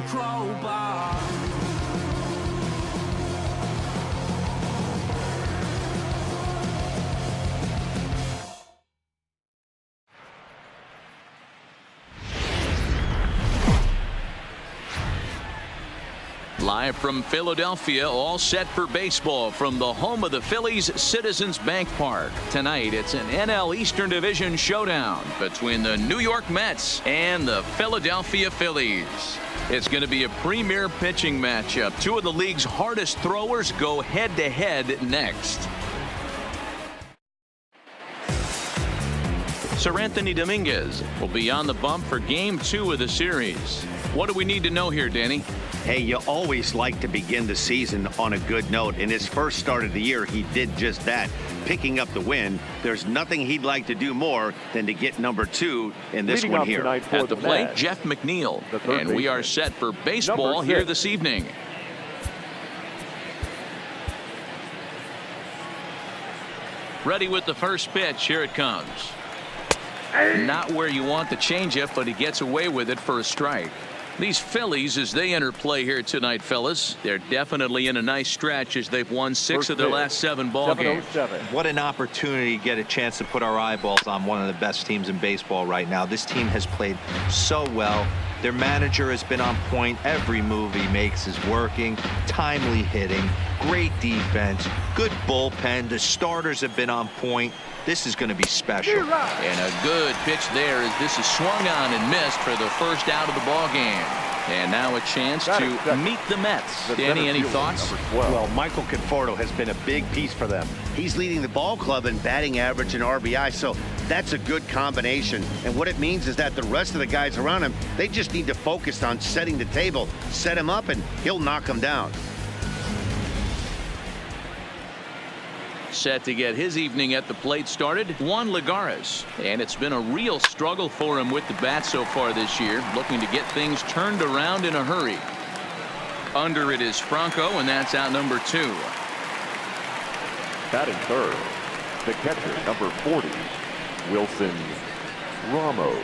crowbar. Live from Philadelphia, all set for baseball from the home of the Phillies, Citizens Bank Park. Tonight, it's an NL Eastern Division showdown between the New York Mets and the Philadelphia Phillies. It's going to be a premier pitching matchup. Two of the league's hardest throwers go head-to-head next. Sir Anthony Dominguez will be on the bump for Game 2 of the series. What do we need to know here, Danny? Hey, you always like to begin the season on a good note. In his first start of the year, he did just that, picking up the win. There's nothing he'd like to do more than to get number 2 in this one here. At the plate, Jeff McNeil. And we are set for baseball here this evening. Ready with the first pitch. Here it comes. Not where you want the changeup, but he gets away with it for a strike. These Phillies, as they enter play here tonight, fellas, they're definitely in a nice stretch as they've won 6 of their last 7 ball games. What an opportunity to get a chance to put our eyeballs on one of the best teams in baseball right now. This team has played so well. Their manager has been on point. Every move he makes is working. Timely hitting, great defense, good bullpen. The starters have been on point. This is going to be special. And a good pitch there as this is swung on and missed for the first out of the ball game. And now a chance to meet the Mets. Danny, any thoughts? Well, Michael Conforto has been a big piece for them. He's leading the ball club in batting average and RBI, so that's a good combination. And what it means is that the rest of the guys around him, they just need to focus on setting the table, set him up, and he'll knock them down. Set to get his evening at the plate started, Juan Lagares. And it's been a real struggle for him with the bat so far this year, looking to get things turned around in a hurry. Under it is Franco, and that's out number 2. Batting third, the catcher, number 40, Wilson Ramos.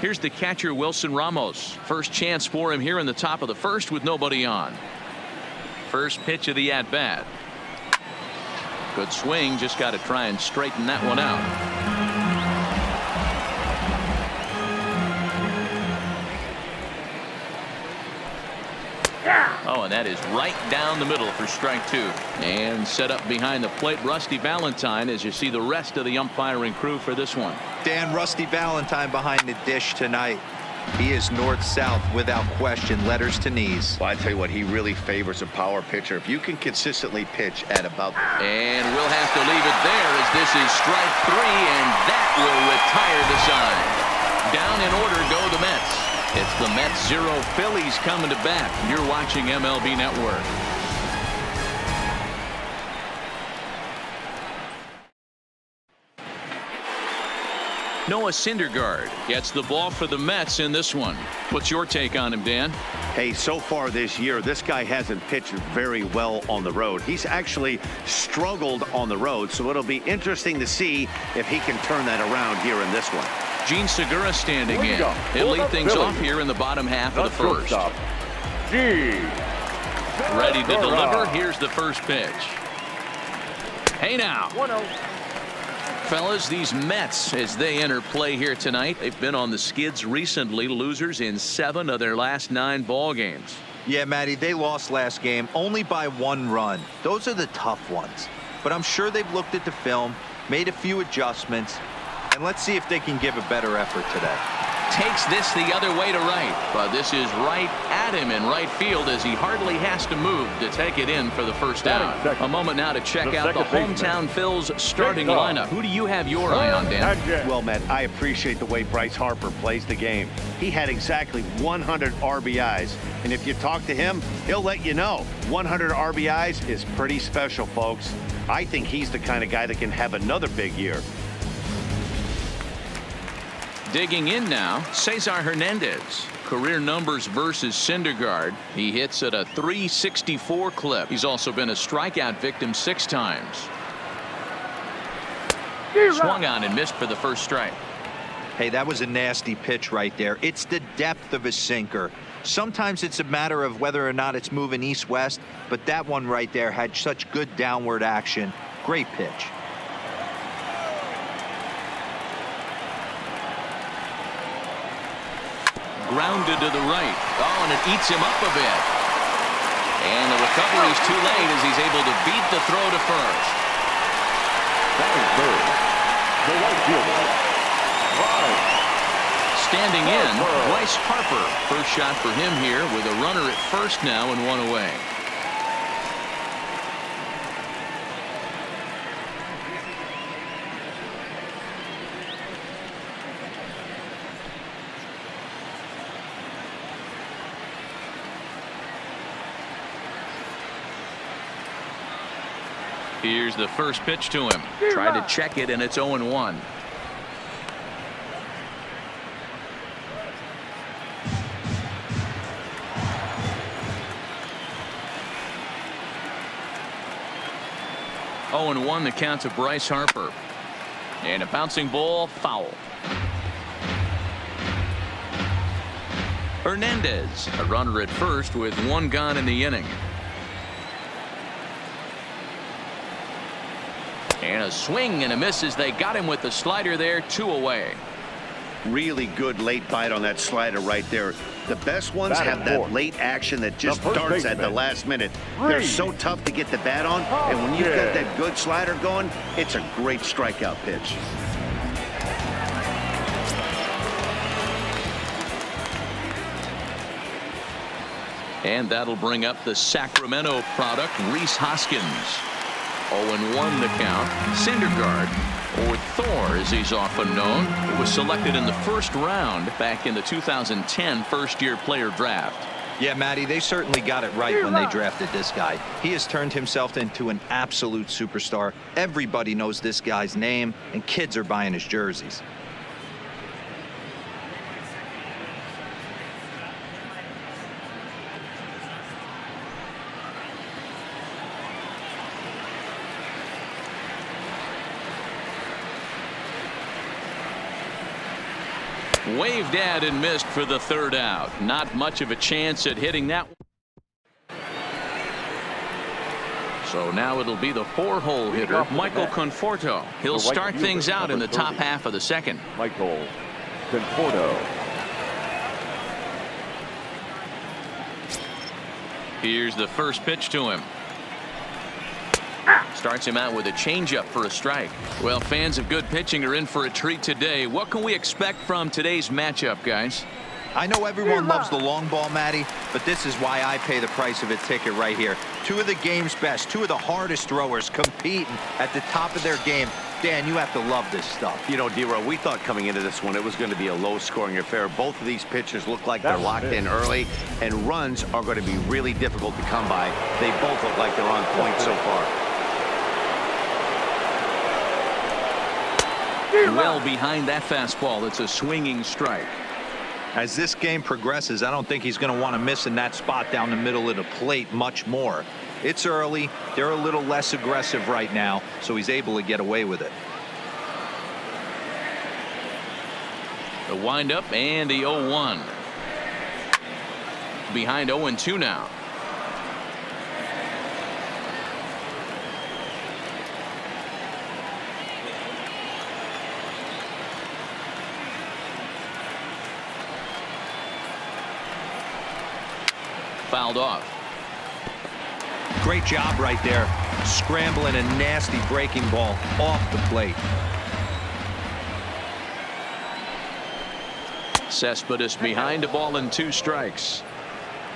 Here's the catcher, Wilson Ramos. First chance for him here in the top of the first with nobody on. First pitch of the at-bat. Good swing, just got to try and straighten that one out. Oh, and that is right down the middle for strike 2. And set up behind the plate, Rusty Valentine, as you see the rest of the umpiring crew for this one. Dan, Rusty Valentine behind the dish tonight. He is north-south without question, letters to knees. Well, I tell you what, he really favors a power pitcher. If you can consistently pitch at about... And we'll have to leave it there as this is strike 3, and that will retire the side. Down in order go the Mets. It's the Mets 0, Phillies coming to bat. You're watching MLB Network. Noah Syndergaard gets the ball for the Mets in this one. What's your take on him, Dan? Hey, so far this year, this guy hasn't pitched very well on the road. He's actually struggled on the road, so it'll be interesting to see if he can turn that around here in this one. Gene Segura standing in. He'll lead things off here in the bottom half of the first. Ready to deliver. Here's the first pitch. Hey now. Fellas, these Mets, as they enter play here tonight, they've been on the skids recently, losers in 7 of their last 9 ball games. Yeah, Matty, they lost last game only by 1 run. Those are the tough ones. But I'm sure they've looked at the film, made a few adjustments, and let's see if they can give a better effort today. Takes this the other way to right, but this is right at him in right field as he hardly has to move to take it in for the first down. A moment now to check out the hometown Phil's starting lineup. Who do you have your eye on, Dan? Well, Matt, I appreciate the way Bryce Harper plays the game. He had exactly 100 RBIs, and if you talk to him, he'll let you know 100 RBIs is pretty special, folks. I think he's the kind of guy that can have another big year. Digging in now, Cesar Hernandez. Career numbers versus Syndergaard. He hits at a .364 clip. He's also been a strikeout victim 6 times. Swung on and missed for the first strike. Hey, that was a nasty pitch right there. It's the depth of his sinker. Sometimes it's a matter of whether or not it's moving east-west, but that one right there had such good downward action. Great pitch. Grounded to the right. Oh, and it eats him up a bit. And the recovery's too late as he's able to beat the throw to first. Batting third, the right fielder, Standing in, Bryce Harper. First shot for him here with a runner at first now and one away. Here's the first pitch to him. Try to check it, and it's 0-1. Oh, and 1 the count to Bryce Harper. And a bouncing ball, foul. Hernandez, a runner at first with 1 gone in the inning. And a swing and a miss as they got him with the slider there, 2 away. Really good late bite on that slider right there. The best ones have that late action that just darts at the last minute. They're so tough to get the bat on, and when you've got that good slider going, it's a great strikeout pitch. And that'll bring up the Sacramento product, Rhys Hoskins. 0-1 the count. Syndergaard, or Thor as he's often known, was selected in the first round back in the 2010 first-year player draft. Yeah, Matty, they certainly got it right when they drafted this guy. He has turned himself into an absolute superstar. Everybody knows this guy's name, and kids are buying his jerseys. Waved at and missed for the third out. Not much of a chance at hitting that one. So now it'll be the 4-hole hitter, Michael Conforto. He'll start things out in the top half of the second. Michael Conforto. Here's the first pitch to him. Starts him out with a changeup for a strike. Well, fans of good pitching are in for a treat today. What can we expect from today's matchup, guys? I know everyone loves the long ball, Matty, but this is why I pay the price of a ticket right here. 2 of the game's best, 2 of the hardest throwers competing at the top of their game. Dan, you have to love this stuff. You know, D-Row, we thought coming into this one it was going to be a low-scoring affair. Both of these pitchers look like they're locked in early, and runs are going to be really difficult to come by. They both look like they're on point so far. Well behind that fastball. It's a swinging strike. As this game progresses, I don't think he's going to want to miss in that spot down the middle of the plate much more. It's early. They're a little less aggressive right now, so he's able to get away with it. The windup and the 0-1. Behind 0-2 now. Fouled off. Great job right there, scrambling a nasty breaking ball off the plate. Cespedes behind a ball and 2 strikes.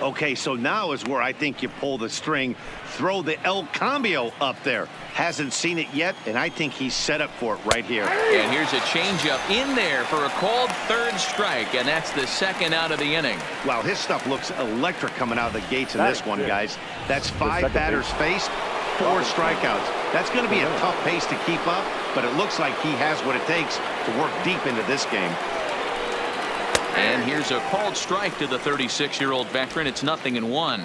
Okay, so now is where I think you pull the string, throw the El Cambio up there. Hasn't seen it yet, and I think he's set up for it right here. And here's a changeup in there for a called 3rd strike, and that's the 2nd out of the inning. Wow, his stuff looks electric coming out of the gates in this one, guys. That's 5 batters faced, 4 strikeouts. That's going to be a tough pace to keep up, but it looks like he has what it takes to work deep into this game. And here's a called strike to the 36-year-old veteran. It's 0-1.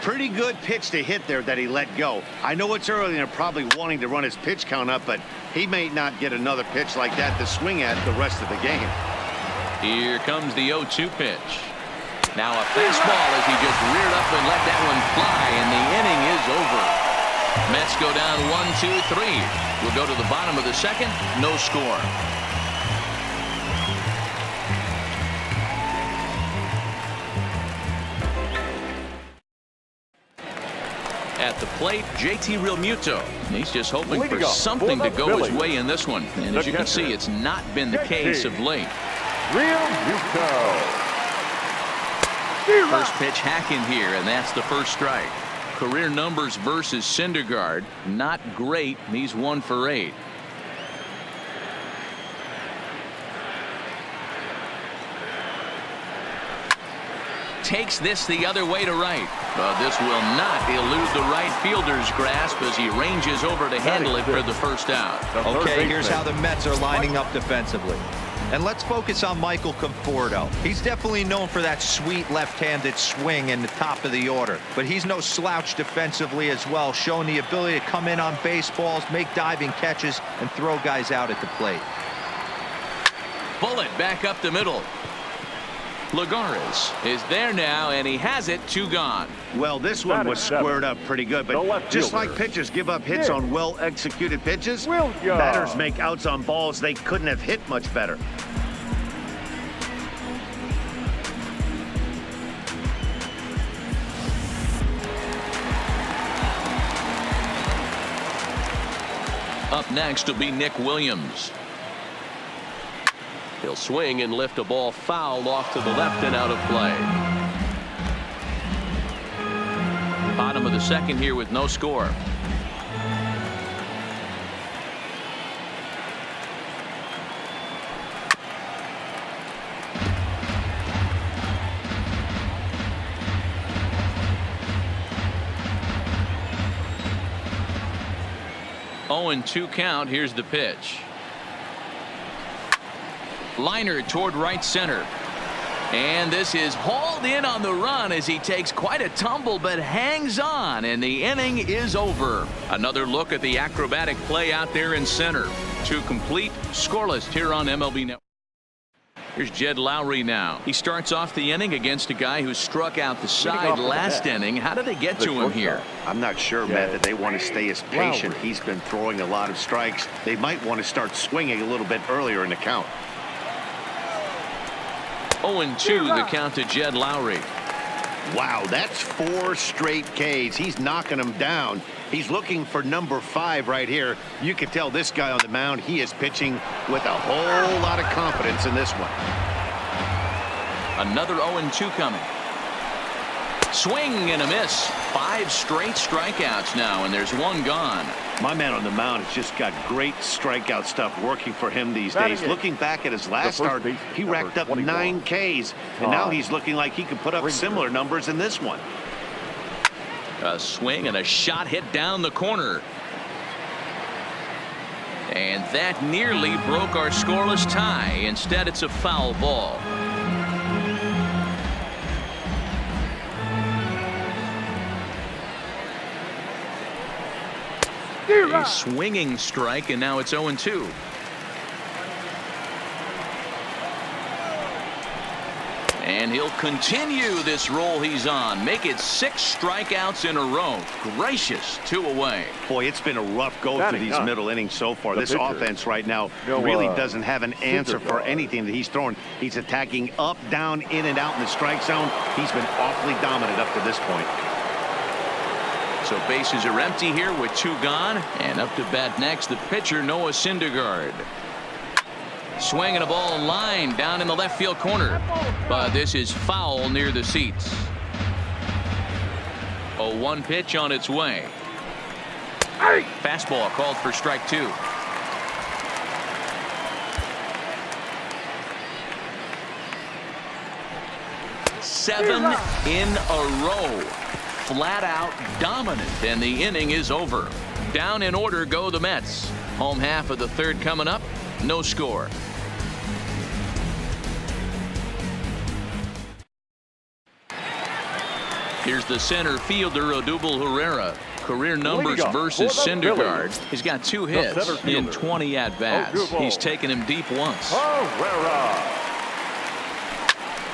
Pretty good pitch to hit there that he let go. I know it's early and they're probably wanting to run his pitch count up, but he may not get another pitch like that to swing at the rest of the game. Here comes the 0-2 pitch. Now a fastball as he just reared up and let that one fly, and the inning is over. Mets go down 1-2-3. We'll go to the bottom of the second. No score. At the plate, JT Realmuto. He's just hoping for something to go his way in this one. And as you can see, it's not been the case of late. Realmuto. First pitch hacking here, and that's the first strike. Career numbers versus Syndergaard, not great. He's 1 for 8. Takes this the other way to right, but this will not elude the right fielder's grasp as he ranges over to handle it for the first out. Okay, here's how the Mets are lining up defensively. And let's focus on Michael Conforto. He's definitely known for that sweet left-handed swing in the top of the order, but he's no slouch defensively as well, showing the ability to come in on baseballs, make diving catches, and throw guys out at the plate. Bullet back up the middle. Lagares is there now, and he has it. 2 gone. Well, this one was squared up pretty good, but just like pitchers give up hits on well-executed pitches, batters make outs on balls they couldn't have hit much better. Up next will be Nick Williams. He'll swing and lift a ball foul off to the left and out of play. Bottom of the second here with no score. Oh, and 2 count. Here's the pitch. Liner toward right center. And this is hauled in on the run as he takes quite a tumble but hangs on, and the inning is over. Another look at the acrobatic play out there in center. 2 complete, scoreless here on MLB Network. Here's Jed Lowry now. He starts off the inning against a guy who struck out the side last inning. How did they get to him here? I'm not sure, Matt, that they want to stay as patient. He's been throwing a lot of strikes. They might want to start swinging a little bit earlier in the count. 0-2 the count to Jed Lowry. Wow, that's 4 straight Ks. He's knocking them down. He's looking for number 5 right here. You can tell this guy on the mound, he is pitching with a whole lot of confidence in this one. Another 0-2 coming. Swing and a miss. 5 straight strikeouts now, and there's 1 gone. My man on the mound has just got great strikeout stuff working for him these days. Looking back at his last start, he racked up 9 Ks, and now he's looking like he could put up similar numbers in this one. A swing and a shot hit down the corner. And that nearly broke our scoreless tie. Instead, it's a foul ball. A swinging strike, and now it's 0-2. And he'll continue this roll he's on. Make it 6 strikeouts in a row. Gracious, 2 away. Boy, it's been a rough go through these middle innings so far. This offense right now really doesn't have an answer for anything that he's throwing. He's attacking up, down, in and out in the strike zone. He's been awfully dominant up to this point. So bases are empty here with 2 gone. And up to bat next, the pitcher, Noah Syndergaard. Swinging a ball line down in the left field corner. But this is foul near the seats. A 1 pitch on its way. Fastball called for strike 2. Seven in a row. Flat out dominant, and the inning is over. Down in order go the Mets. Home half of the 3rd coming up. No score. Here's the center fielder, Odubel Herrera. Career numbers versus Syndergaard. He's got 2 hits in 20 at-bats. He's taken him deep once.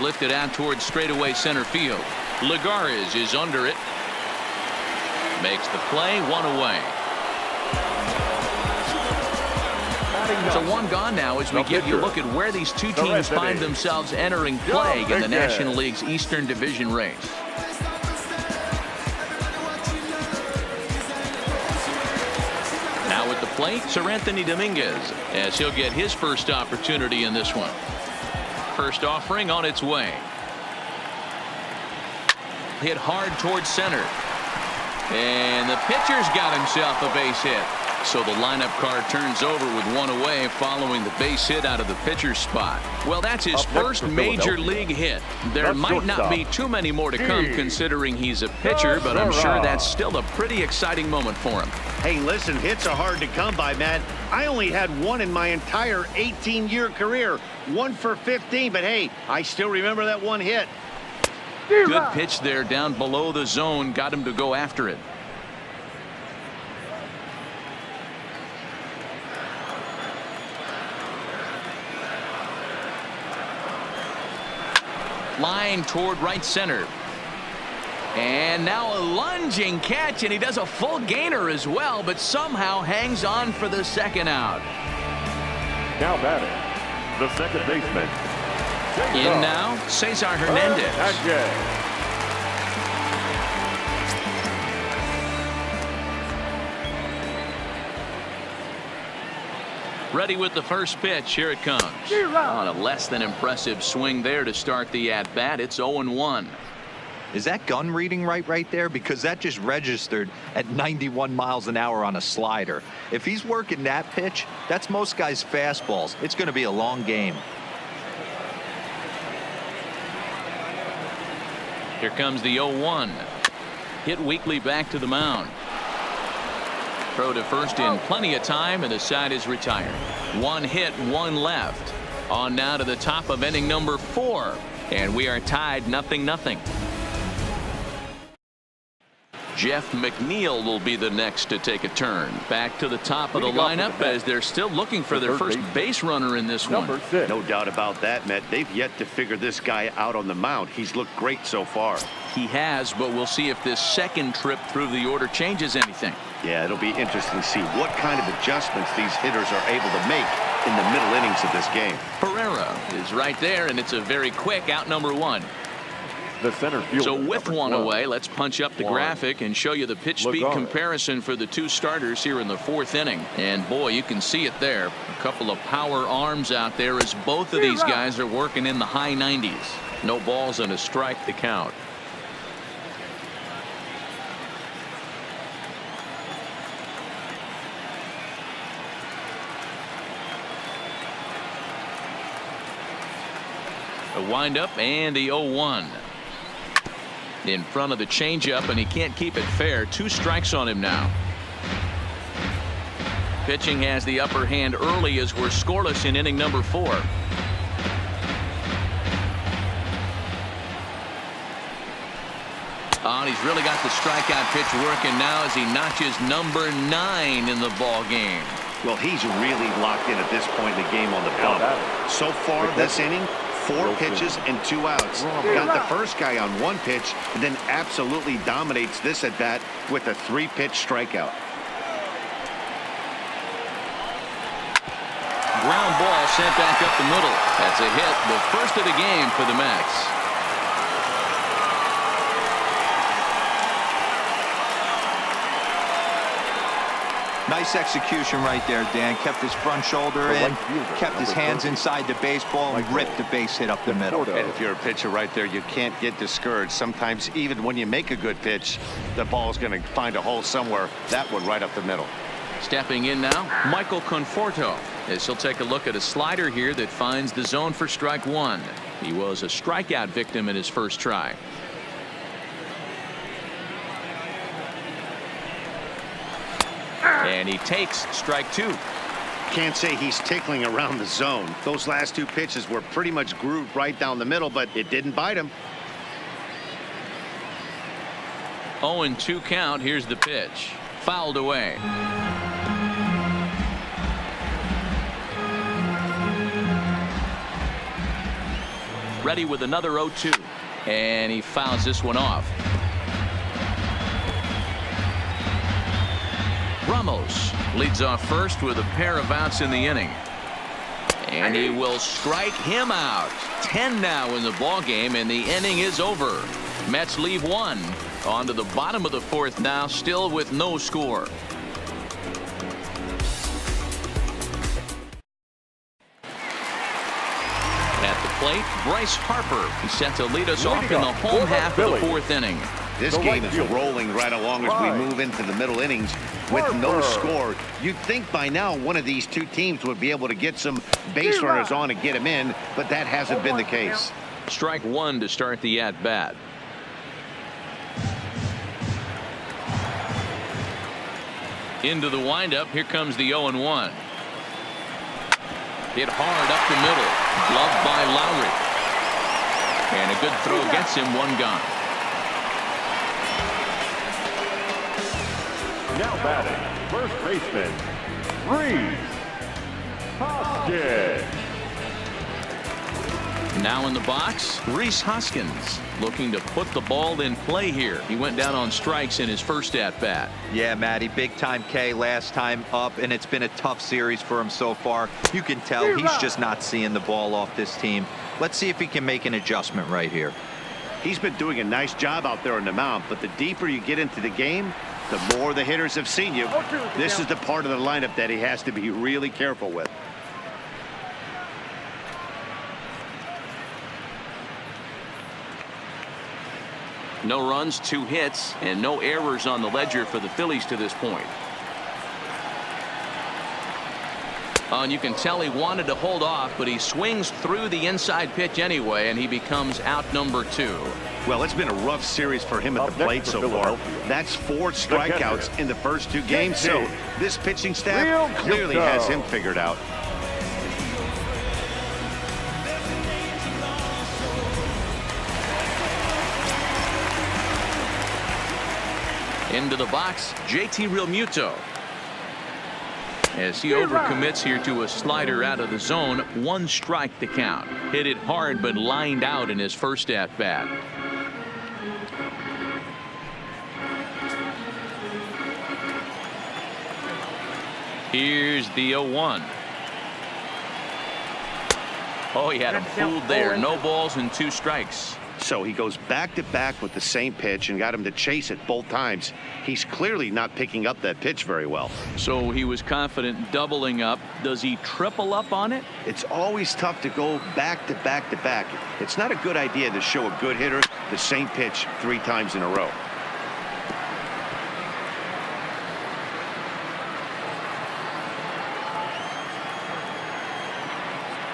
Lifted out towards straightaway center field. Lagares is under it. Makes the play, 1 away. So 1 gone now as we give you a look at where these two teams find themselves entering play in the National League's Eastern Division race. Now at the plate, Sir Anthony Dominguez, as he'll get his first opportunity in this one. First offering on its way. Hit hard towards center. And the pitcher's got himself a base hit. So the lineup card turns over with 1 away following the base hit out of the pitcher's spot. Well, that's his first major league hit. There might not be too many more to come considering he's a pitcher, but I'm sure that's still a pretty exciting moment for him. Hey, listen, hits are hard to come by, Matt. I only had 1 in my entire 18-year career. 1 for 15, but hey, I still remember that 1 hit. Good pitch there down below the zone. Got him to go after it. Line toward right center. And now a lunging catch, and he does a full gainer as well, but somehow hangs on for the second out. Now batting, the second baseman. In now, Cesar Hernandez. Ready with the first pitch. Here it comes. On a less than impressive swing there to start the at-bat. It's 0-1. Is that gun reading right there? Because that just registered at 91 miles an hour on a slider. If he's working that pitch, that's most guys' fastballs. It's going to be a long game. Here comes the 0-1. Hit weakly back to the mound. Throw to first in plenty of time, and the side is retired. 1 hit, 1 left. On now to the top of inning number 4, and we are tied 0-0. Jeff McNeil will be the next to take a turn. Back to the top of the lineup as they're still looking for their first base runner in this one. No doubt about that, Matt. They've yet to figure this guy out on the mound. He's looked great so far. He has, but we'll see if this second trip through the order changes anything. Yeah, it'll be interesting to see what kind of adjustments these hitters are able to make in the middle innings of this game. Pereira is right there, and it's a very quick out number 1. The center fielder, so with 1 away, let's punch up the graphic and show you the pitch speed comparison for the 2 starters here in the 4th inning. And boy, you can see it there. A couple of power arms out there as both of these guys are working in the high 90s. No balls and a strike to count. A windup and the 0-1. In front of the changeup, and he can't keep it fair. 2 strikes on him now. Pitching has the upper hand early as we're scoreless in inning number 4. Oh, and he's really got the strikeout pitch working now as he notches number 9 in the ball game. Well, he's really locked in at this point in the game on the bump. So far this inning, 4 pitches and 2 outs. Got the first guy on 1 pitch and then absolutely dominates this at bat with a 3-pitch strikeout. Ground ball sent back up the middle. That's a hit, the first of the game for the Mets. Nice execution right there, Dan. Kept his front shoulder in, kept his hands inside the baseball, and ripped the base hit up the middle. And if you're a pitcher right there, you can't get discouraged. Sometimes even when you make a good pitch, the ball is going to find a hole somewhere. That one right up the middle. Stepping in now, Michael Conforto, as he'll take a look at a slider here that finds the zone for strike 1. He was a strikeout victim in his first try. And he takes strike 2. Can't say he's tickling around the zone. Those last 2 pitches were pretty much grooved right down the middle, but it didn't bite him. 0-2 count. Here's the pitch. Fouled away. ready with another 0-2. And he fouls this one off. Ramos leads off first with a pair of outs in the inning. And he will strike him out. 10 now in the ball game, and the inning is over. Mets leave one. On to the bottom of the fourth now, still with no score. At the plate, Bryce Harper is set to lead us off in the home half of the fourth inning. This game is rolling right along as we move into the middle innings with no score. You'd think by now one of these two teams would be able to get some base runners on and get them in, but that hasn't been the case. Strike one to start the at-bat. Into the windup. Here comes the 0-1. Hit hard up the middle. Gloved by Lowry. And a good throw gets him one gone. Now batting, first baseman, Rhys Hoskins. Now in the box, Rhys Hoskins looking to put the ball in play here. He went down on strikes in his first at-bat. Yeah, Matty, big time K last time up, and it's been a tough series for him so far. You can tell he's just not seeing the ball off this team. Let's see if he can make an adjustment right here. He's been doing a nice job out there on the mound, but the deeper you get into the game, the more the hitters have seen you. This is the part of the lineup that he has to be really careful with. No runs, 2 hits, and no errors on the ledger for the Phillies to this point. And you can tell he wanted to hold off, but he swings through the inside pitch anyway, and he becomes out number 2. Well, it's been a rough series for him at the plate so far. That's 4 strikeouts in the first 2 games, so this pitching staff clearly has him figured out. Into the box, JT Realmuto. As he overcommits here to a slider out of the zone, 1 strike to count. Hit it hard but lined out in his first at-bat. Here's the 0-1. Oh, he had him fooled there. No balls and 2 strikes. So he goes back-to-back with the same pitch and got him to chase it both times. He's clearly not picking up that pitch very well. So he was confident doubling up. Does he triple up on it? It's always tough to go back-to-back-to-back. It's not a good idea to show a good hitter the same pitch 3 times in a row.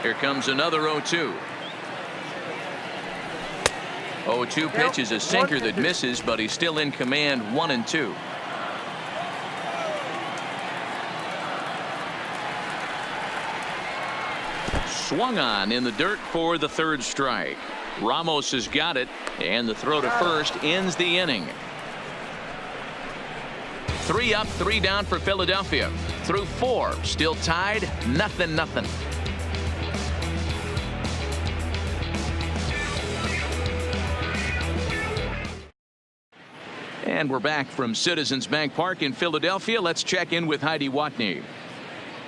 Here comes another 0-2. 0-2 pitch is a sinker that misses, but he's still in command. 1-2. Swung on in the dirt for the 3rd strike. Ramos has got it, and the throw to first ends the inning. 3 up, 3 down for Philadelphia. Through 4, still tied, 0-0. And we're back from Citizens Bank Park in Philadelphia. Let's check in with Heidi Watney.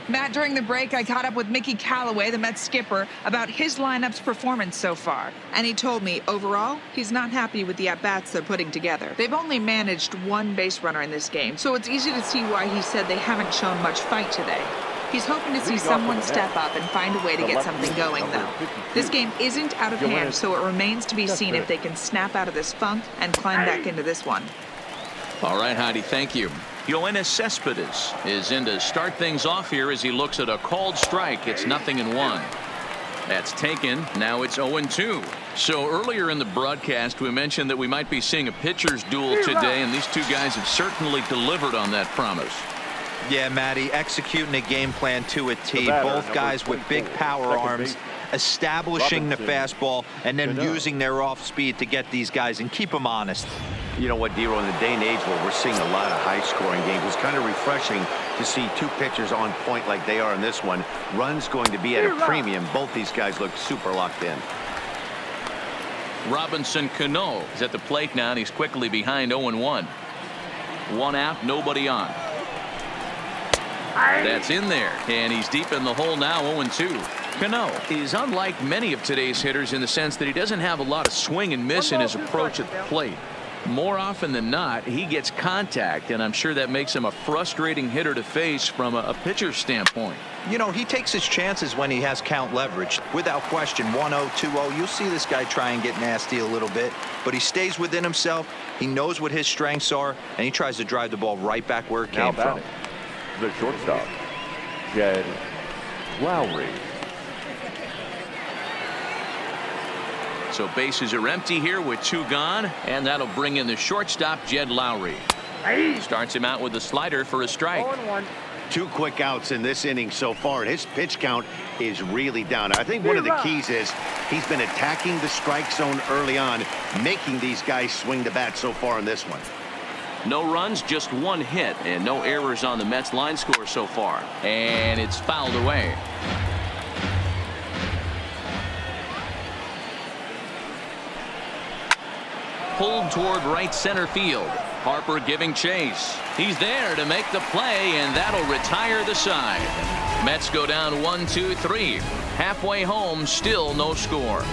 Matt, during the break, I caught up with Mickey Callaway, the Mets skipper, about his lineup's performance so far. And he told me, overall, he's not happy with the at-bats they're putting together. They've only managed 1 base runner in this game, so it's easy to see why he said they haven't shown much fight today. He's hoping to see someone step up and find a way to get something going, though. This game isn't out of hand, so it remains to be seen if they can snap out of this funk and climb back into this one. All right, Heidi, thank you. Yoenis Cespedes is in to start things off here as he looks at a called strike. It's 0-1. That's taken. Now it's 0-2. So earlier in the broadcast, we mentioned that we might be seeing a pitcher's duel today, and these 2 guys have certainly delivered on that promise. Yeah, Matty, executing a game plan to a T. Both guys with big power arms, establishing the fastball, and then using their off speed to get these guys and keep them honest. You know what, Dero, in the day and age where we're seeing a lot of high-scoring games, it's kind of refreshing to see 2 pitchers on point like they are in this one. Runs going to be at a premium. Both these guys look super locked in. Robinson Cano is at the plate now, and he's quickly behind 0-1. One out, nobody on. That's in there, and he's deep in the hole now, 0-2. Cano is unlike many of today's hitters in the sense that he doesn't have a lot of swing and miss in his approach at the plate. More often than not, he gets contact, and I'm sure that makes him a frustrating hitter to face from a pitcher's standpoint. You know, he takes his chances when he has count leverage. Without question, 1-0, 2-0, you'll see this guy try and get nasty a little bit, but he stays within himself. He knows what his strengths are, and he tries to drive the ball right back where it came from. The shortstop, Jed Lowry. So bases are empty here with 2 gone, and that'll bring in the shortstop, Jed Lowry. Starts him out with a slider for a strike. 2 quick outs in this inning so far, and his pitch count is really down. I think one of the keys is he's been attacking the strike zone early on, making these guys swing the bat so far in this one. No runs, just 1 hit, and no errors on the Mets line score so far. And it's fouled away. Pulled toward right center field. Harper giving chase. He's there to make the play, and that'll retire the side. Mets go down 1-2-3. Halfway home, still no score.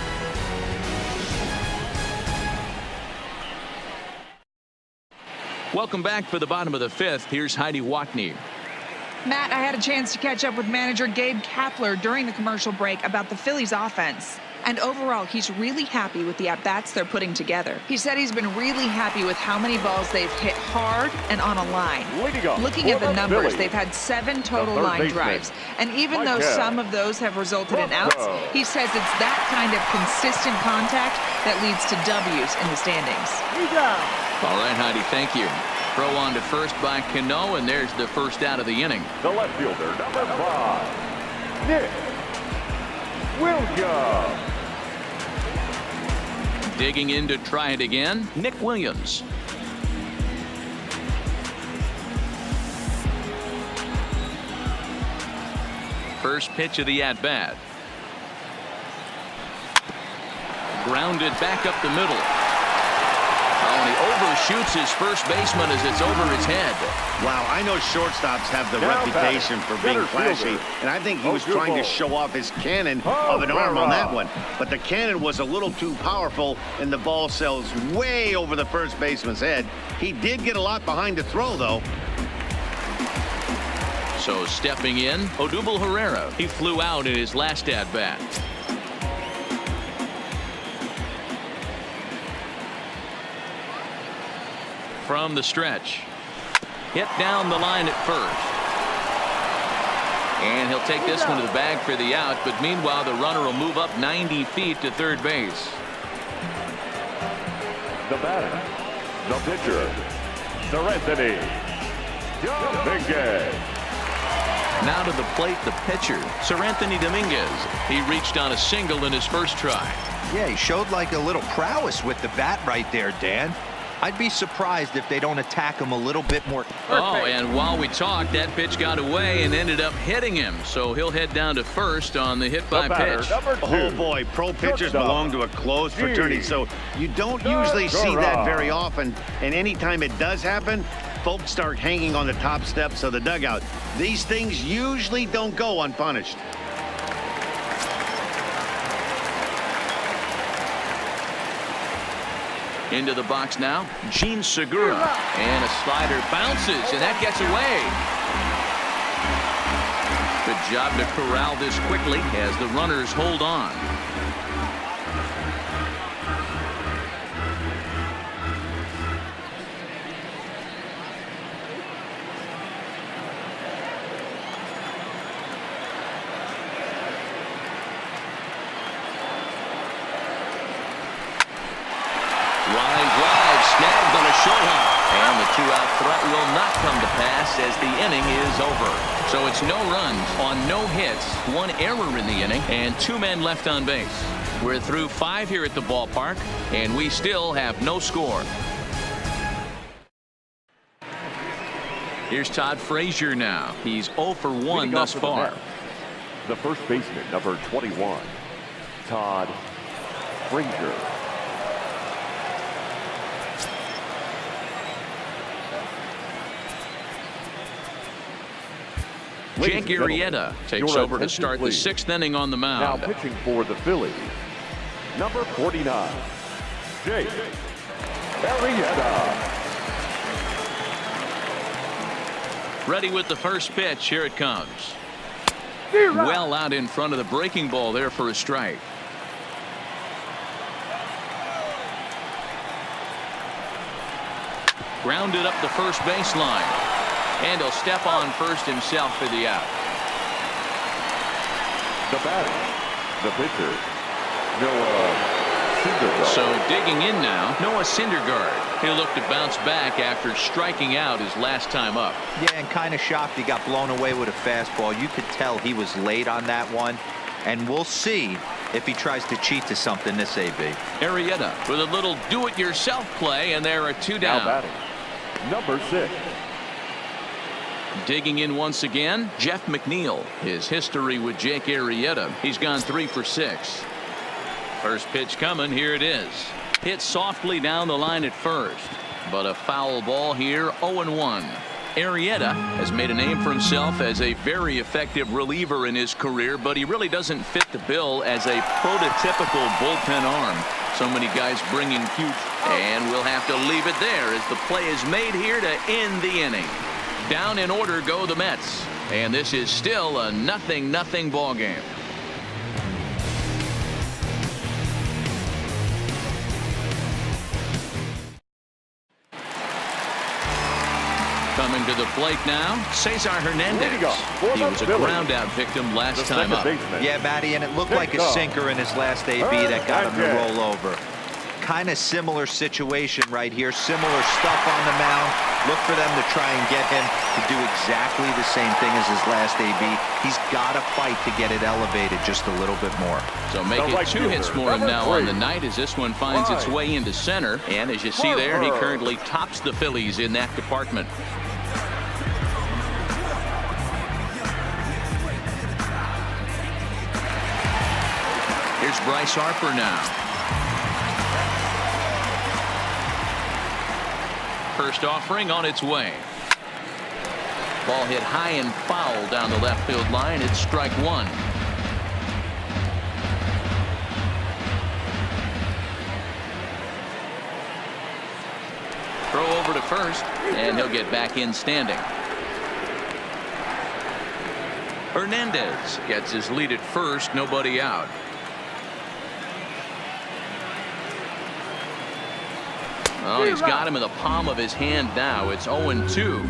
Welcome back for the bottom of the 5th. Here's Heidi Watney. Matt, I had a chance to catch up with manager Gabe Kapler during the commercial break about the Phillies offense. And overall, he's really happy with the at-bats they're putting together. He said he's been really happy with how many balls they've hit hard and on a line. Looking at the numbers, they've had 7 total line drives. And even though some of those have resulted in outs, he says it's that kind of consistent contact that leads to W's in the standings. All right, Heidi, thank you. Throw on to first by Cano, and there's the first out of the inning. The left fielder, number 5, Nick Williams. Digging in to try it again, Nick Williams. First pitch of the at-bat. Grounded back up the middle. Oh, and he overshoots his first baseman as it's over his head. Wow, I know shortstops have the reputation for being flashy, and I think he was trying to show off his cannon of an arm on that one. But the cannon was a little too powerful, and the ball sails way over the first baseman's head. He did get a lot behind the throw, though. So stepping in, Odubel Herrera. He flew out in his last at-bat. From the stretch. Hit down the line at first. And he'll take this one to the bag for the out, but meanwhile the runner will move up 90 feet to third base. The batter, the pitcher, Seranthony Dominguez. Now to the plate, the pitcher, Seranthony Dominguez. He reached on a single in his first try. Yeah, he showed like a little prowess with the bat right there, Dan. I'd be surprised if they don't attack him a little bit more. Oh, and while we talked, that pitch got away and ended up hitting him. So he'll head down to first on the hit by pitch. Oh boy, pro pitchers belong to a closed fraternity, so you don't usually see that very often. And anytime it does happen, folks start hanging on the top steps of the dugout. These things usually don't go unpunished. Into the box now, Gene Segura, and a slider bounces, and that gets away. Good job to corral this quickly as the runners hold on. Snagged on a short hop, and the 2-out threat will not come to pass as the inning is over. So it's no runs on no hits, 1 error in the inning, and 2 men left on base. We're through 5 here at the ballpark, and we still have no score. Here's Todd Frazier now. He's 0 for 1 thus far. The first baseman, number 21, Todd Frazier. Jake Arrieta takes your over to attention, start the please. 6th inning on the Now mound. pitching for the Phillies, number 49, Jake Arrieta. Ready with the first pitch. Here it comes. Well out in front of the breaking ball there for a strike. Grounded up the first baseline. And he'll step on first himself for the out. The batter, the pitcher, Noah Syndergaard. So digging in now, Noah Syndergaard. He'll look to bounce back after striking out his last time up. Yeah, and kind of shocked he got blown away with a fastball. You could tell he was late on that one. And we'll see if he tries to cheat to something this AB. Arrieta with a little do-it-yourself play, and there are two Now down. batting, number 6. Digging in once again, Jeff McNeil. His history with Jake Arrieta, he's gone 3 for 6. First pitch coming, here it is. Hit softly down the line at first, but a foul ball here, 0-1. Arrieta has made a name for himself as a very effective reliever in his career, but he really doesn't fit the bill as a prototypical bullpen arm. So many guys bringing huge, and we'll have to leave it there as the play is made here to end the inning. Down in order go the Mets, and this is still a 0-0 ball game. Coming to the plate now, Cesar Hernandez. He was a ground-out victim last time up. Yeah, Matty, and it looked like a sinker in his last AB that got him to roll over. Kind of similar situation right here. Similar stuff on the mound. Look for them to try and get him to do exactly the same thing as his last AB. He's got to fight to get it elevated just a little bit more. So make it 2 hits for him now on the night as this one finds its way into center. And as you see there, he currently tops the Phillies in that department. Here's Bryce Harper now. First offering on its way. Ball hit high and foul down the left field line. It's strike 1. Throw over to first, and he'll get back in standing. Hernandez gets his lead at first, nobody out. Well, he's got him in the palm of his hand now. It's 0-2.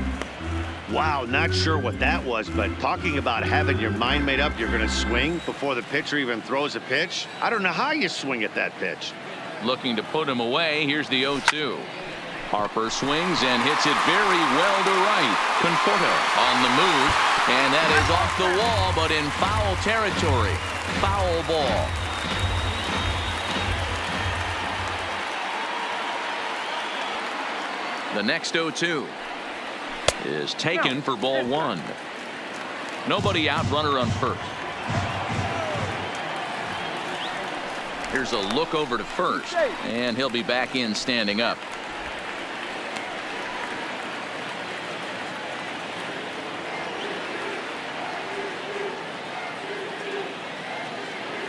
Wow, not sure what that was, but talking about having your mind made up you're going to swing before the pitcher even throws a pitch. I don't know how you swing at that pitch. Looking to put him away. Here's the 0-2. Harper swings and hits it very well to right. Conforto on the move, and that is off the wall, but in foul territory. Foul ball. The next 0-2 is taken for ball 1. Nobody out, runner on first. Here's a look over to first, and he'll be back in standing up.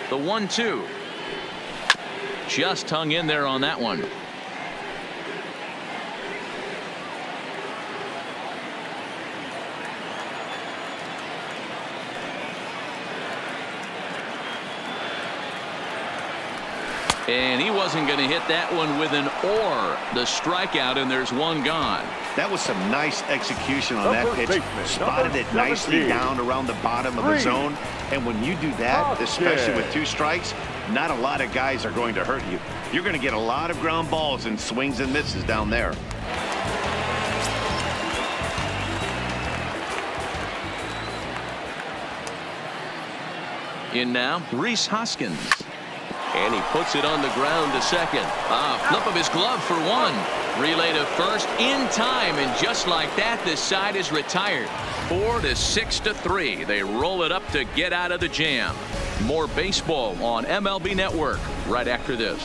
The 1-2 just hung in there on that one. And he wasn't going to hit that one with an or. The strikeout, and there's one gone. That was some nice execution on that pitch. Spotted it nicely down around the bottom of the zone. And when you do that, especially with 2 strikes, not a lot of guys are going to hurt you. You're going to get a lot of ground balls and swings and misses down there. In now, Rhys Hoskins. And he puts it on the ground to second. Flip of his glove for 1. Relay to first in time, and just like that, this side is retired. 4-6-3. They roll it up to get out of the jam. More baseball on MLB Network right after this.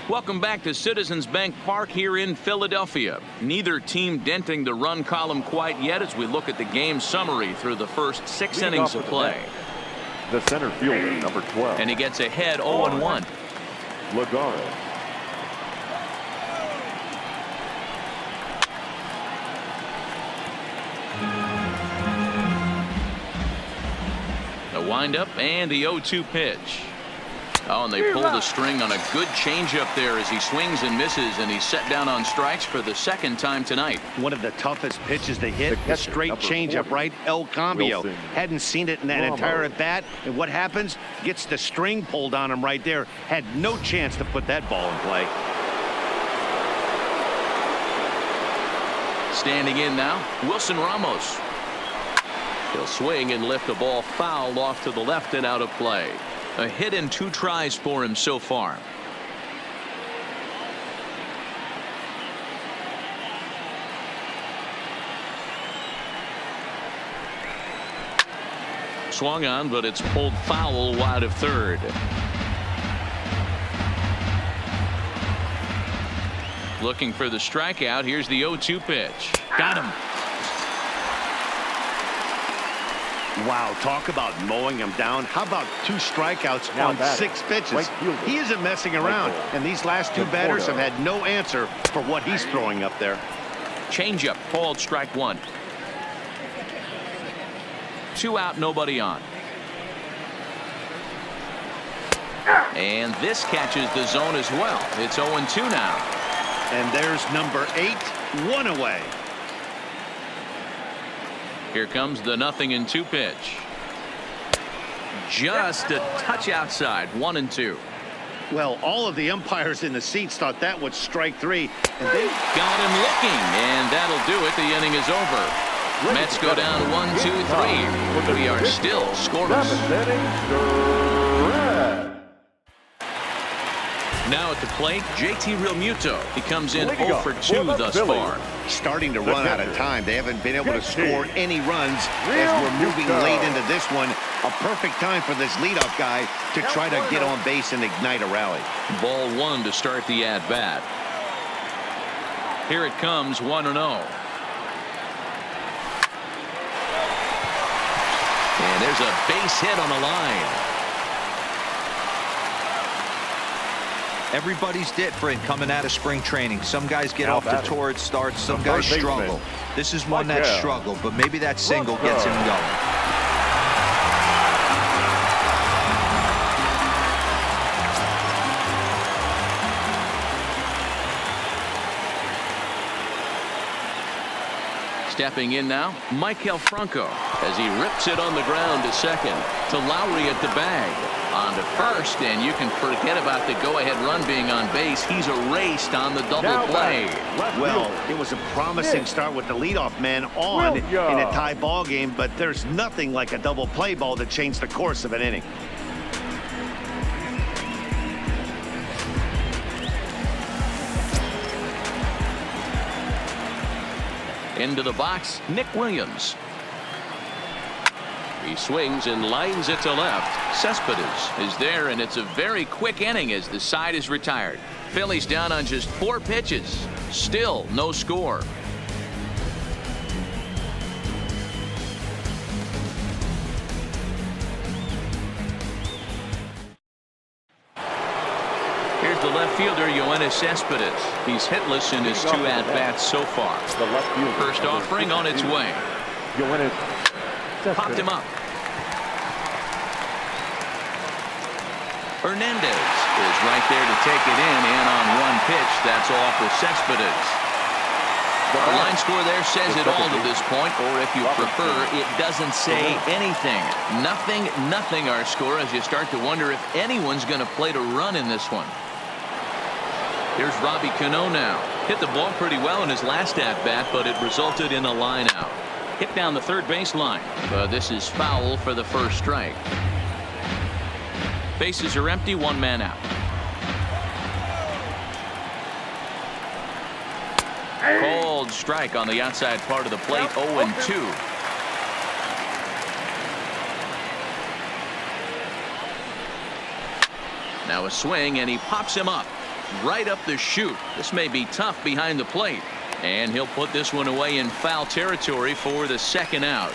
Welcome back to Citizens Bank Park here in Philadelphia. Neither team denting the run column quite yet as we look at the game summary through the first 6 innings of play. The center fielder, number 12. And he gets ahead 0-1. Lagares. The windup and the 0-2 pitch. Oh, and they pull the string on a good changeup there as he swings and misses, and he's set down on strikes for the second time tonight. One of the toughest pitches to hit, The a straight catcher, changeup, 40, right? El Cambio. Wilson Hadn't seen it in that Ramos. entire at bat. And what happens? Gets the string pulled on him right there. Had no chance to put that ball in play. Standing in now, Wilson Ramos. He'll swing and lift the ball foul off to the left and out of play. A hit and 2 tries for him so far. Swung on, but it's pulled foul wide of third. Looking for the strikeout. Here's the 0-2 pitch. Got him. Wow, talk about mowing him down. How about 2 strikeouts Now on batting, 6 pitches? right fielder, He isn't messing around. Michael And these last 2 batters have had no answer for what he's throwing up there. Changeup called strike 1. 2 out, nobody on. And this catches the zone as well. It's 0-2 now. And there's number 8, 1 away. Here comes the 0-2 pitch. Just a touch outside. 1-2. Well, all of the umpires in the seats thought that was strike 3. And they Got him looking, and that'll do it. The inning is over. Mets go down 1-2-3. We are still scoreless. 7th inning, Durant. Now at the plate, JT Realmuto. He comes in Leading 0 off for for 2 the thus Phillies. far. starting to The run out of catcher. time. They haven't been able to Catching. score any runs as we're moving Realmuto. late into this one. A perfect time for this leadoff guy to try to get on base and ignite a rally. Ball 1 to start the at-bat. Here it comes, 1-0. And there's a base hit on the line. Everybody's different coming out of spring training. Some guys get Now off to batting. torrid starts. Some The guys first baseman, struggle. This is one that Michael struggled, but maybe that single gets him going. Stepping in now, Michael Franco as he rips it on the ground to second. To Lowry at the bag. On to first, and you can forget about the go-ahead run being on base. He's erased on the double Now play. batting, left Well, fielder. it was a promising start with the leadoff man on in a tie ball game, but there's nothing like a double play ball to change the course of an inning. Into the box, Nick Williams. He swings and lines it to left. Cespedes is there, and it's a very quick inning as the side is retired. Phillies down on just 4 pitches. Still no score. Here's the left fielder, Yoenis Cespedes. He's hitless in his 2 at-bats so far. The left fielder, First number offering on its 52. way. Yoenis Popped him up. Hernandez is right there to take it in, and on 1 pitch, that's all for Cespedes. The line score there says it all to this point, or if you prefer, it doesn't say anything. Nothing our score as you start to wonder if anyone's going to play to run in this one. Here's Robbie Cano now. Hit the ball pretty well in his last at-bat, but it resulted in a line out. Hit down the third baseline. This is foul for the first strike. Bases are empty, 1 man out. Called strike on the outside part of the plate, 0-2. Now a swing, and he pops him up. right up the chute. This may be tough behind the plate. And he'll put this one away in foul territory for the second out.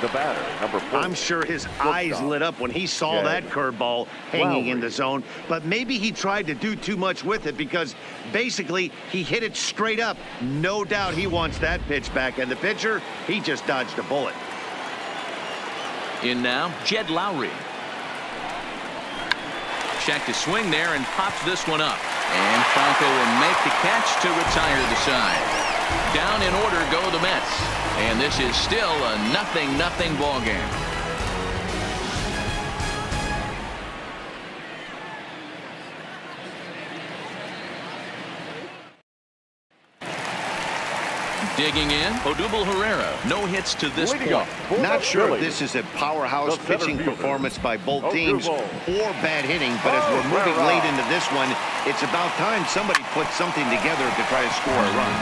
The batter, number 4. I'm sure his eyes lit up when he saw that curveball hanging in the zone. But maybe he tried to do too much with it because basically he hit it straight up. No doubt he wants that pitch back. And the pitcher, he just dodged a bullet. In now, Jed Lowry. Check to swing there and pops this one up. And Franco will make the catch to retire the side. Down in order go the Mets. And this is still a 0-0 ball game. Digging in, Odubel Herrera. No hits to this point. Not sure if this is a powerhouse pitching performance by both teams or bad hitting, but as we're moving late into this one, it's about time somebody puts something together to try to score a run.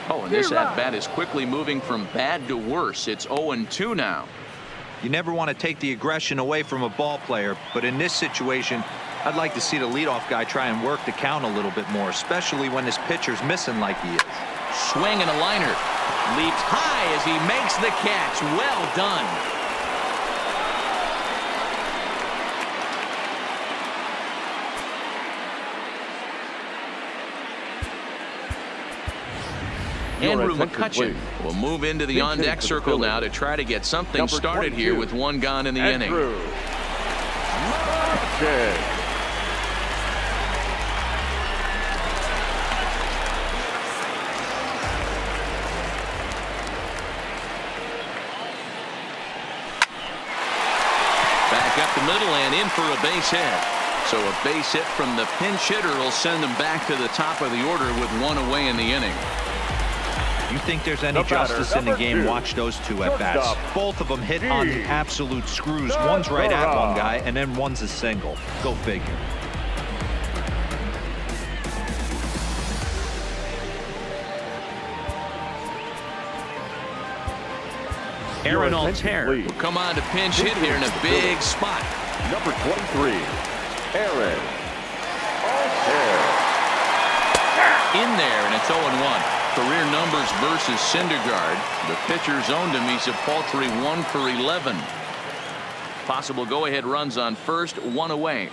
Oh, and this at-bat is quickly moving from bad to worse. It's 0-2 now. You never want to take the aggression away from a ball player, but in this situation, I'd like to see the leadoff guy try and work the count a little bit more, especially when this pitcher's missing like he is. Swing and a liner. Leaps high as he makes the catch. Well done. Andrew McCutcheon will move into the on-deck circle now to try to get something started here with one gone in the inning. Back up the middle and in for a base hit. So a base hit from the pinch hitter will send them back to the top of the order with one away in the inning. You think there's any justice in the game, watch those two at-bats. Both of them hit on the absolute screws. One's right at one guy, and then one's a single. Go figure. Aaron Altair will come on to pinch hit here in a big spot. Number 23, Aaron Altair. In there, and it's 0-1. Career numbers versus Syndergaard. The pitcher's owned him. He's a paltry 1 for 11. Possible go-ahead runs on first, one away.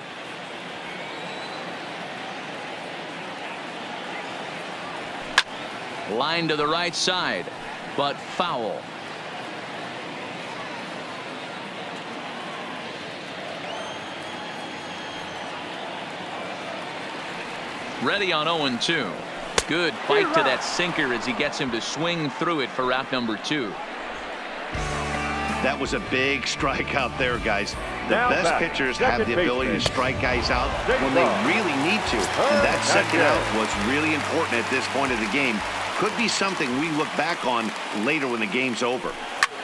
Line to the right side, but foul. Ready on 0-2. Good fight to that sinker as he gets him to swing through it for out number 2. That was a big strikeout there, guys. The best pitchers have the ability to strike guys out when they really need to. And that second out was really important at this point of the game. Could be something we look back on later when the game's over.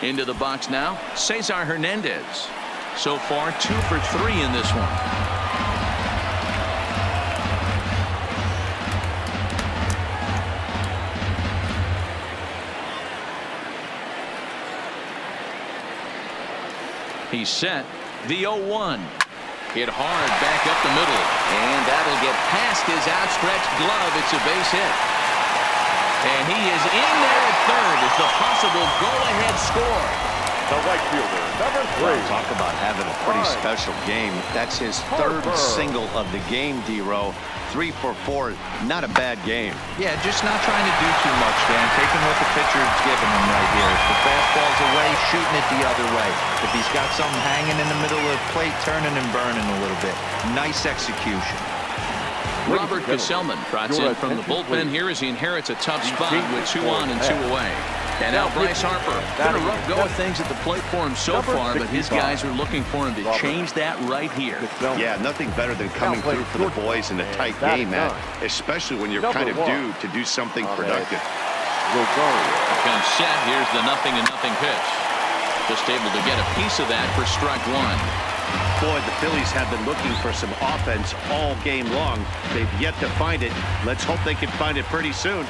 Into the box now, Cesar Hernandez. So far, 2 for 3 in this one. He's set. The 0-1. Hit hard back up the middle. And that'll get past his outstretched glove. It's a base hit. And he is in there at third as the possible go-ahead score. The right fielder, number 3. Well, talk about having a pretty special game. That's his third single of the game, D-Row. 3 for 4. Not a bad game. Yeah, just not trying to do too much, Dan. Taking what the pitcher's giving him right here. If the fastball's away, shooting it the other way. If he's got something hanging in the middle of the plate, turning and burning a little bit. Nice execution. Robert Gesellman trots in from the bullpen here as he inherits a tough spot with 2 on and 2 away. And now Bryce Harper. Been a rough go of things at the plate for him so far, but his guys are looking for him to change that right here. Yeah, nothing better than coming through for the boys in a tight game, Matt, especially when you're kind of due to do something productive. Comes set. Here's the 0-0 pitch. Just able to get a piece of that for strike 1. Boy, the Phillies have been looking for some offense all game long. They've yet to find it. Let's hope they can find it pretty soon.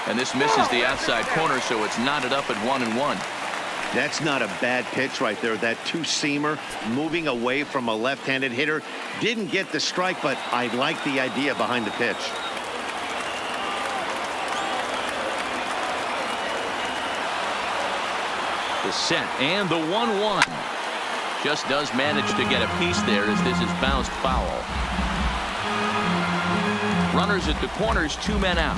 And this misses the outside corner, so it's knotted up at 1-1. That's not a bad pitch right there. That two-seamer moving away from a left-handed hitter. Didn't get the strike, but I like the idea behind the pitch. The set and the 1-1. Just does manage to get a piece there as this is bounced foul. Runners at the corners, 2 men out.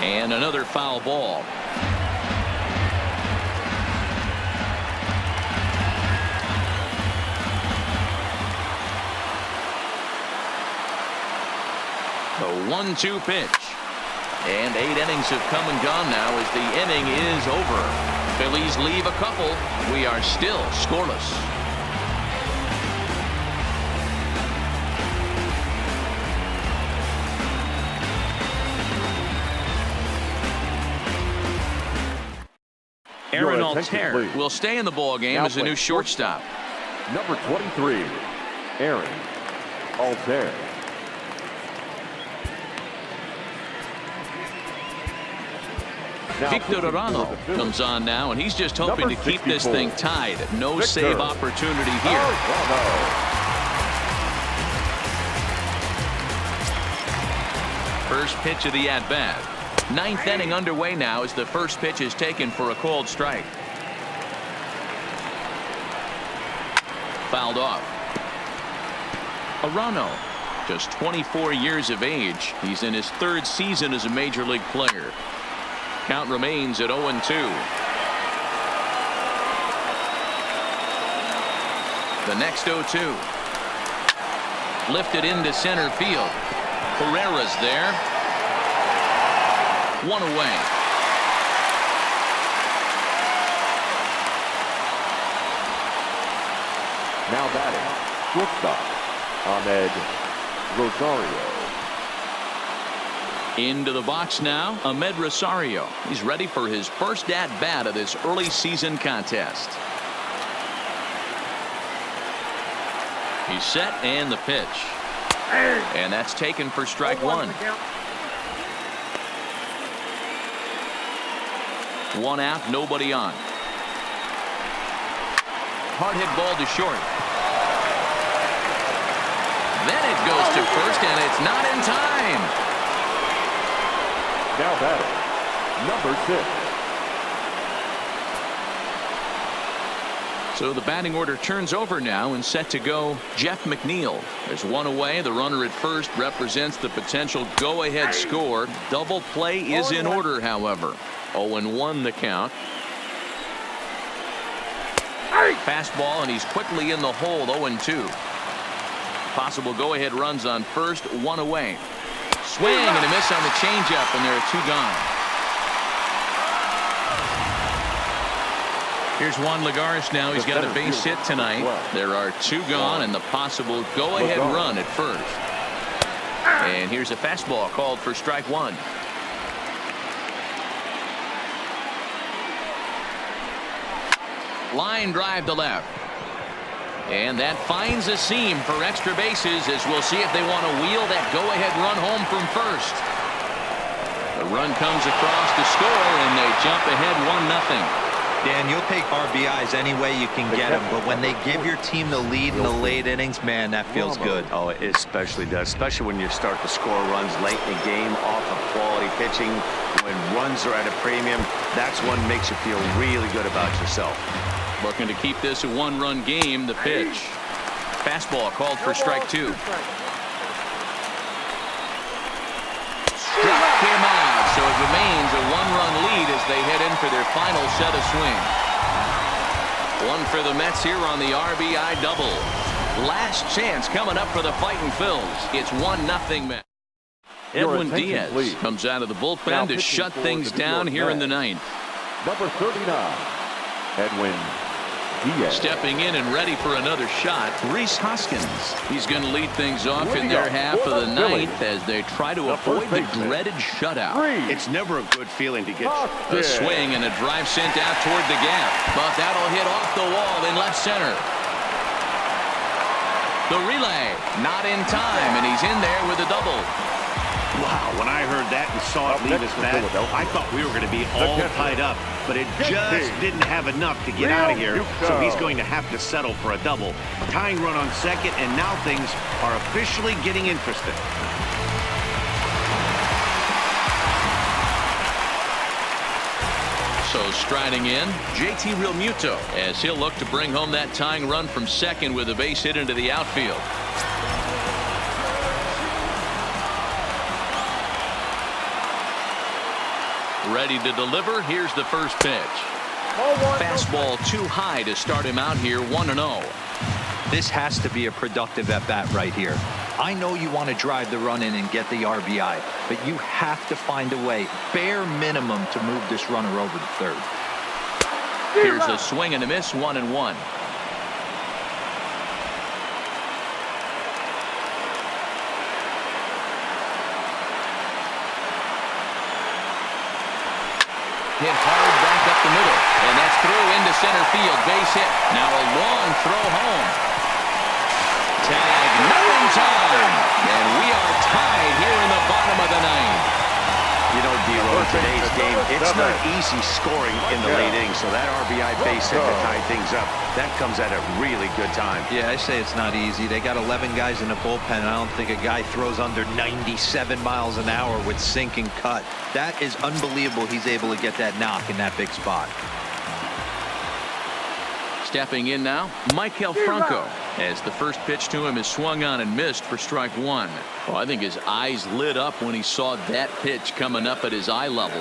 And another foul ball. The 1-2 pitch. And 8 innings have come and gone now as the inning is over. Phillies leave a couple. We are still scoreless. Aaron Altair will stay in the ball game as a new shortstop. Number 23, Aaron Altair. Victor Arano comes on now, and he's just hoping to keep this thing tied. No save opportunity here. First pitch of the at-bat. 9th inning underway now as the first pitch is taken for a called strike. Fouled off. Arano, just 24 years of age. He's in his 3rd season as a major league player. Count remains at 0-2. The next 0-2. Lifted into center field. Pereira's there. 1 away. Now batting, shortstop, Ahmed Rosario. Into the box now, Ahmed Rosario. He's ready for his first at-bat of this early season contest. He's set and the pitch. And that's taken for strike 1. 1 out, nobody on. Hard hit ball to short. Then it goes to first, and it's not in time. Now batting, number 6. So the batting order turns over now and set to go Jeff McNeil. There's 1 away. The runner at first represents the potential go-ahead score. Double play is in order, however. 0-1 the count. Fastball, and he's quickly in the hole. 0-2. Possible go-ahead runs on first. 1 away. Swing and a miss on the changeup, and there are 2 gone. Here's Juan Lagares now. He's got a base hit tonight. There are 2 gone, and the possible go-ahead run at first. And here's a fastball called for strike 1. Line drive to left. And that finds a seam for extra bases as we'll see if they want to wheel that go-ahead run home from first. The run comes across to score, and they jump ahead 1-0. Dan, you'll take RBIs any way you can get them, but when they give your team the lead in the late innings, man, that feels good. Oh, it especially does, especially when you start to score runs late in the game off of quality pitching. When runs are at a premium, that's what makes you feel really good about yourself. Looking to keep this a 1-run game. The pitch. Fastball called for strike 2. Struck him out, so it remains a 1-run lead as they head in for their final set of swing. 1 for the Mets here on the RBI double. Last chance coming up for the Fightin' Phils. It's 1-0 Mets. Edwin Diaz comes out of the bullpen to shut things down here in the 9th. Number 39, Edwin Diaz. Stepping in and ready for another shot, Rhys Hoskins. He's going to lead things off in their half of the ninth as they try to avoid the dreaded shutout. It's never a good feeling to get A swing and a drive sent out toward the gap, but that'll hit off the wall in left center. The relay, not in time, and he's in there with a double. Wow, when I heard that and saw it leave his bat, I thought we were going to be all tied up, but it just didn't have enough to get out of here, so he's going to have to settle for a double. Tying run on second, and now things are officially getting interesting. So striding in, JT Realmuto, as he'll look to bring home that tying run from second with a base hit into the outfield. Ready to deliver. Here's the first pitch. Fastball too high to start him out here 1-0. This has to be a productive at-bat right here. I know you want to drive the run in and get the RBI, but you have to find a way, bare minimum, to move this runner over to third. Here's a swing and a miss, 1-1. Hit hard back up the middle, and that's through into center field. Base hit. Now a long throw home. Tag, not in time, and we are tied here in the bottom of the ninth. You know, D-Roll, in today's game, it's not easy scoring in the late innings, so that RBI base hit to tie things up, that comes at a really good time. Yeah, I say it's not easy. They got 11 guys in the bullpen. I don't think a guy throws under 97 miles an hour with sink and cut. That is unbelievable he's able to get that knock in that big spot. Stepping in now, Michael Franco, as the first pitch to him is swung on and missed for strike one. Well, I think his eyes lit up when he saw that pitch coming up at his eye level.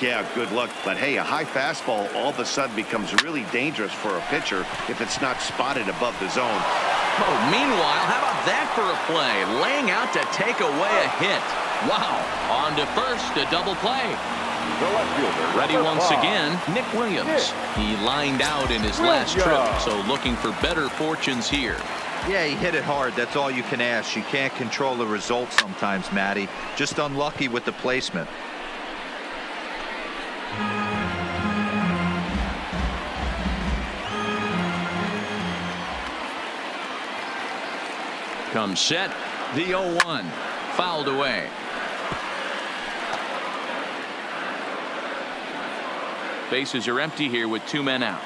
Yeah, good luck. But hey, a high fastball all of a sudden becomes really dangerous for a pitcher if it's not spotted above the zone. Oh, meanwhile, how about that for a play? Laying out to take away a hit. Wow. On to first, a double play. Ready once again, Nick Williams. He lined out in his last trip, so looking for better fortunes here. Yeah, he hit it hard. That's all you can ask. You can't control the result sometimes, Matty. Just unlucky with the placement. Comes set, the 0-1, fouled away. Bases are empty here with two men out.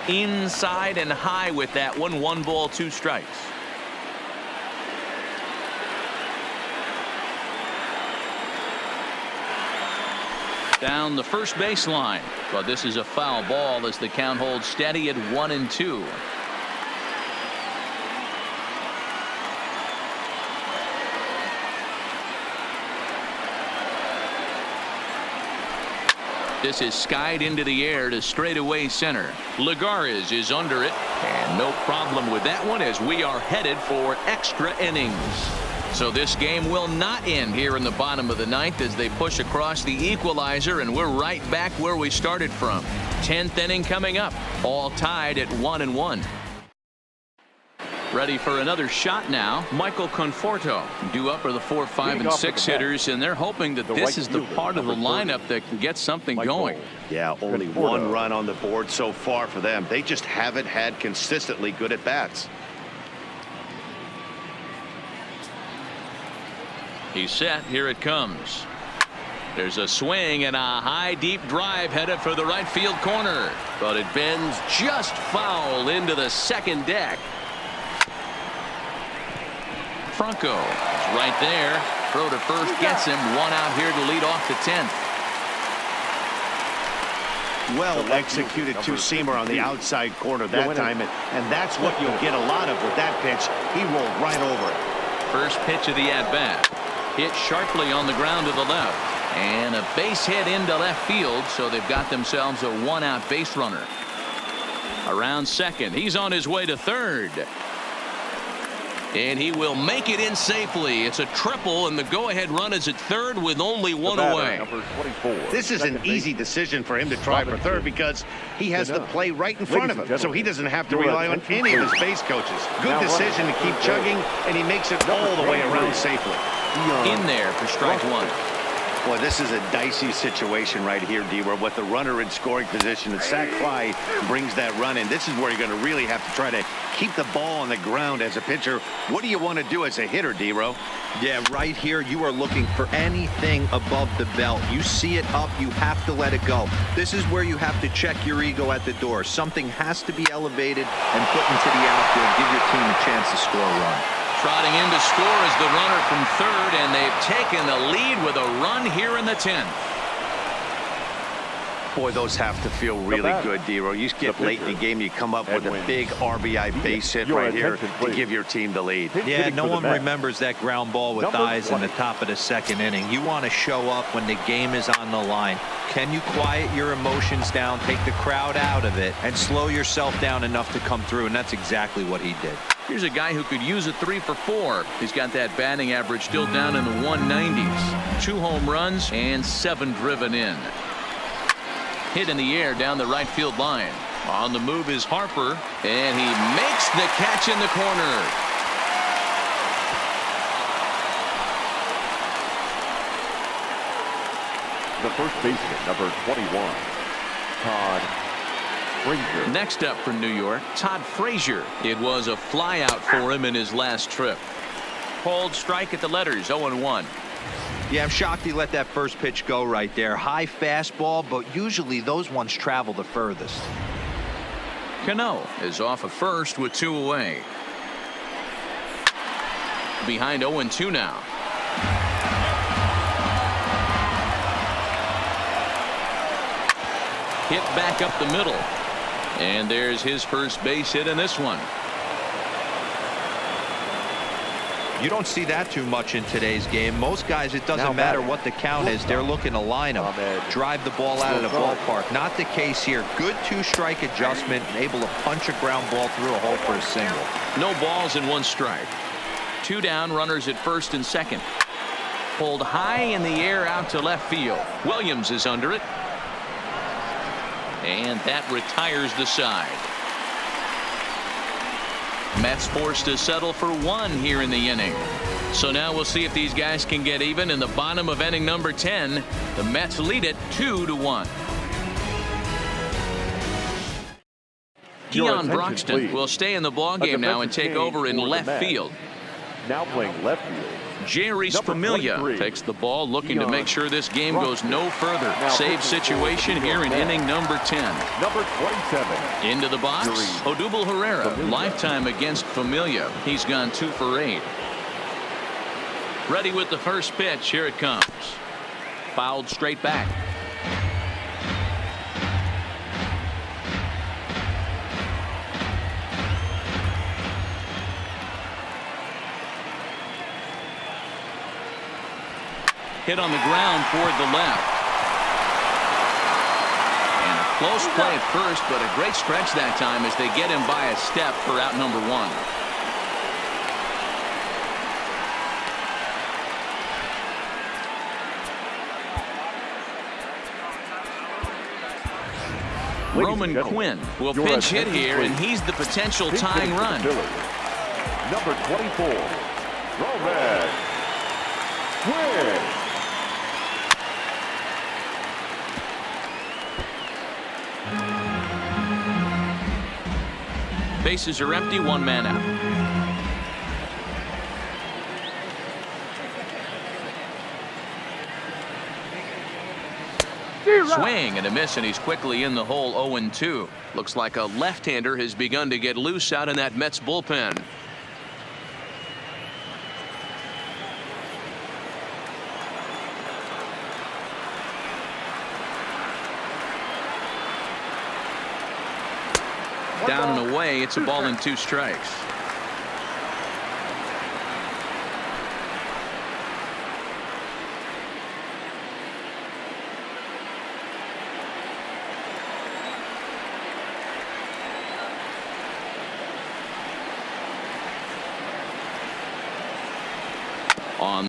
Inside and high with that one. 1 ball, 2 strikes. Down the first baseline, but this is a foul ball as the count holds steady at 1-2. This is skied into the air to straightaway center. Lagares is under it, and no problem with that one as we are headed for extra innings. So this game will not end here in the bottom of the ninth as they push across the equalizer, and we're right back where we started from. 10th inning coming up, all tied at 1-1. Ready for another shot now, Michael Conforto. Due up are the 4, 5, and 6 hitters, and they're hoping that this is the part of the lineup that can get something going. Yeah, only 1 run on the board so far for them. They just haven't had consistently good at bats. He's set. Here it comes. There's a swing and a high deep drive headed for the right field corner, but it bends just foul into the second deck. Franco is right there. Throw to first gets him. 1 out here to lead off the 10th. Well executed two-seamer on the outside corner that time, and that's what you'll get a lot of with that pitch. He rolled right over it. First pitch of the at-bat. Hit sharply on the ground to the left. And a base hit into left field, so they've got themselves a 1-out base runner. Around second. He's on his way to third. And he will make it in safely. It's a triple, and the go-ahead run is at third with only one away. Number 24. This is an easy decision for him to try for third because he has the play right in front of him, so he doesn't have to rely on any of his base coaches. Good decision to keep chugging, and he makes it all the way around safely. In there for strike one. Boy, this is a dicey situation right here, D-Roy, with the runner in scoring position. The sac fly brings that run in. This is where you're going to really have to try to keep the ball on the ground as a pitcher. What do you want to do as a hitter, D-Roy? Yeah, right here, you are looking for anything above the belt. You see it up, you have to let it go. This is where you have to check your ego at the door. Something has to be elevated and put into the outfield. Give your team a chance to score a run. Trotting in to score is the runner from third, and they've taken the lead with a run here in the 10th. Boy, those have to feel really good, D-Roy. You get late in the game, you come up with a big RBI base hit right here to give your team the lead. Yeah, no one remembers that ground ball with eyes in the top of the second inning. You want to show up when the game is on the line. Can you quiet your emotions down, take the crowd out of it, and slow yourself down enough to come through? And that's exactly what he did. Here's a guy who could use a 3 for 4. He's got that batting average still down in the 190s. 2 home runs and 7 driven in. Hit in the air down the right field line. On the move is Harper, and he makes the catch in the corner. The first baseman, number 21, Todd Frazier. Next up for New York, Todd Frazier. It was a flyout for him in his last trip. Called strike at the letters, 0-1. Yeah, I'm shocked he let that first pitch go right there. High fastball, but usually those ones travel the furthest. Cano is off of first with 2 away. Behind 0-2 now. Hit back up the middle. And there's his first base hit in this one. You don't see that too much in today's game. Most guys, it doesn't matter what the count is. They're looking to line them, drive the ball out of the ballpark. Not the case here. Good 2-strike adjustment, and able to punch a ground ball through a hole for a single. No balls and 1 strike. 2 down, runners at first and second. Pulled high in the air out to left field. Williams is under it. And that retires the side. Mets forced to settle for 1 here in the inning. So now we'll see if these guys can get even in the bottom of inning number 10. The Mets lead it 2-1. Keon Broxton will stay in the ballgame now and take over in left field. Now playing left field, Jeurys Familia takes the ball, looking to make sure this game goes no further. Save situation here in inning number 10. number 27. Into the box, Odubel Herrera, lifetime against Familia. He's gone 2 for 8. Ready with the first pitch. Here it comes. Fouled straight back. Hit on the ground toward the left. And a close play at first, but a great stretch that time as they get him by a step for out number 1. Roman Quinn will pinch hit here, and he's the potential tying run. Number 24, Roman Quinn. Bases are empty, 1 man out. Swing and a miss, and he's quickly in the hole. 0-2. Looks like a left-hander has begun to get loose out in that Mets bullpen. Down and away. It's a ball and 2 strikes.